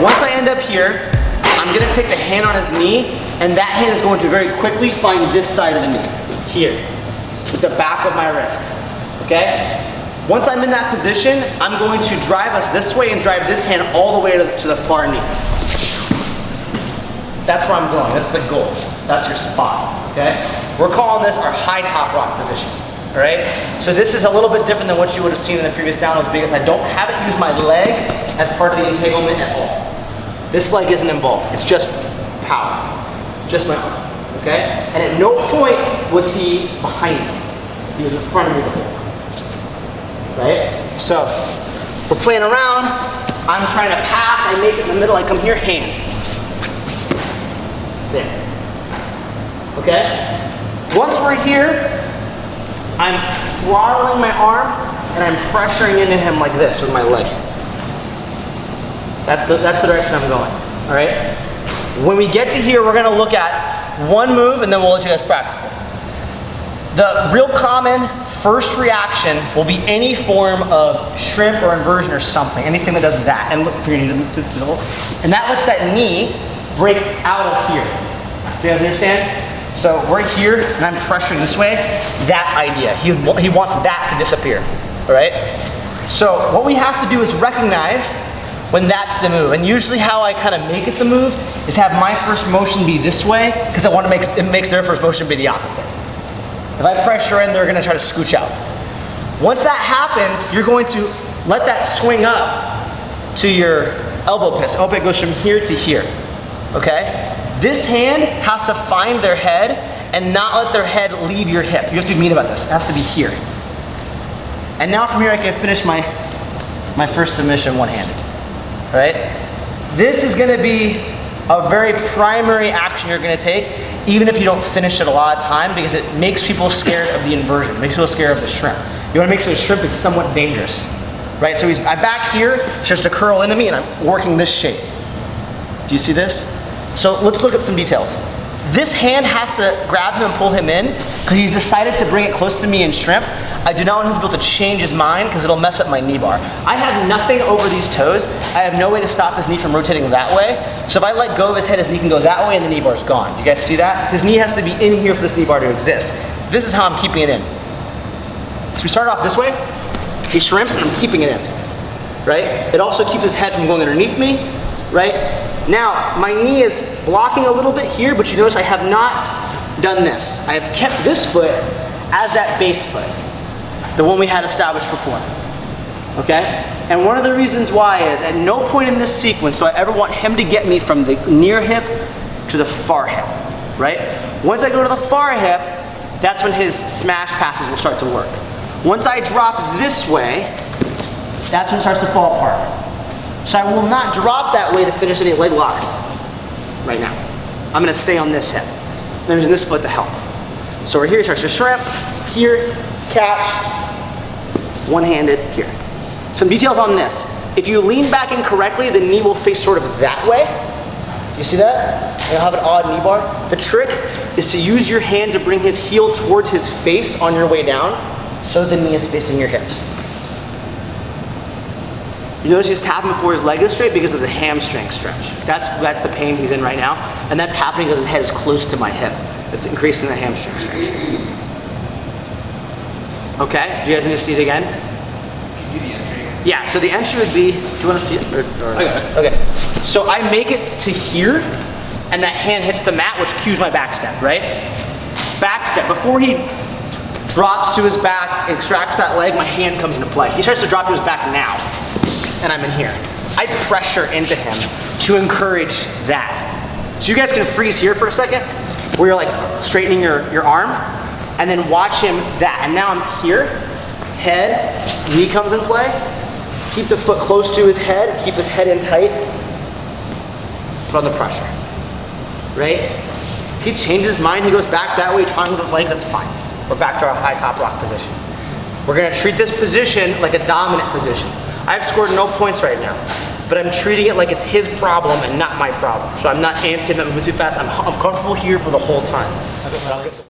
Once I end up here, I'm gonna take the hand on his knee, and that hand is going to very quickly find this side of the knee, here, with the back of my wrist, okay? Once I'm in that position, I'm going to drive us this way and drive this hand all the way to the far knee. That's where I'm going, that's the goal. That's your spot, okay? We're calling this our high top rock position, all right? So this is a little bit different than what you would have seen in the previous downloads because I haven't used my leg as part of the entanglement at all. This leg isn't involved, it's just power, just my arm, okay? And at no point was he behind me. He was in front of me the whole time, right? So, we're playing around, I'm trying to pass, I make it in the middle, I come here, hand. There. Okay? Once we're here, I'm throttling my arm and I'm pressuring into him like this with my leg. That's the direction I'm going, all right? When we get to here, we're gonna look at one move and then we'll let you guys practice this. The real common first reaction will be any form of shrimp or inversion or something, anything that does that. And look, and that lets that knee break out of here. Do you guys understand? So we're here and I'm pressuring this way, that idea. He wants that to disappear, all right? So what we have to do is recognize when that's the move. And usually how I kind of make it the move is have my first motion be this way because I want to it makes their first motion be the opposite. If I pressure in, they're going to try to scooch out. Once that happens, you're going to let that swing up to your elbow pist. Hope it goes from here to here, okay? This hand has to find their head and not let their head leave your hip. You have to be mean about this. It has to be here. And now from here I can finish my first submission one-handed, right? This is gonna be a very primary action you're gonna take, even if you don't finish it a lot of time, because it makes people scared of the inversion, it makes people scared of the shrimp. You wanna make sure the shrimp is somewhat dangerous, right? So I'm back here, just to curl into me, and I'm working this shape. Do you see this? So let's look at some details. This hand has to grab him and pull him in because he's decided to bring it close to me in shrimp. I do not want him to be able to change his mind because it'll mess up my knee bar. I have nothing over these toes. I have no way to stop his knee from rotating that way. So if I let go of his head, his knee can go that way and the knee bar is gone. You guys see that? His knee has to be in here for this knee bar to exist. This is how I'm keeping it in. So we start off this way. He shrimps and I'm keeping it in, right? It also keeps his head from going underneath me, right? Now, my knee is blocking a little bit here, but you notice I have not done this. I have kept this foot as that base foot, the one we had established before, okay? And one of the reasons why is at no point in this sequence do I ever want him to get me from the near hip to the far hip, right? Once I go to the far hip, that's when his smash passes will start to work. Once I drop this way, that's when it starts to fall apart. So I will not drop that way to finish any leg locks right now. I'm gonna stay on this hip. And I'm using this foot to help. So we're here, starts to shrimp, here, catch, one-handed, here. Some details on this. If you lean back incorrectly, the knee will face sort of that way. You see that? You'll have an odd knee bar. The trick is to use your hand to bring his heel towards his face on your way down, so the knee is facing your hips. You notice he's tapping before his leg is straight because of the hamstring stretch. That's the pain he's in right now, and that's happening because his head is close to my hip. It's increasing the hamstring stretch. Okay, do you guys need to see it again? Can you do the entry again? Yeah, so the entry would be, do you want to see it? Okay, so I make it to here, and that hand hits the mat, which cues my back step, right? Back step, before he drops to his back, extracts that leg, my hand comes into play. He starts to drop to his back now, and I'm in here. I pressure into him to encourage that. So you guys can freeze here for a second, where you're like straightening your arm, and then watch him that. And now I'm here, head, knee comes in play, keep the foot close to his head, keep his head in tight, put on the pressure, right? He changes his mind, he goes back that way, triangles his legs, that's fine. We're back to our high top rock position. We're gonna treat this position like a dominant position. I've scored no points right now, but I'm treating it like it's his problem and not my problem. So I'm not antsy, I'm not moving too fast. I'm comfortable here for the whole time.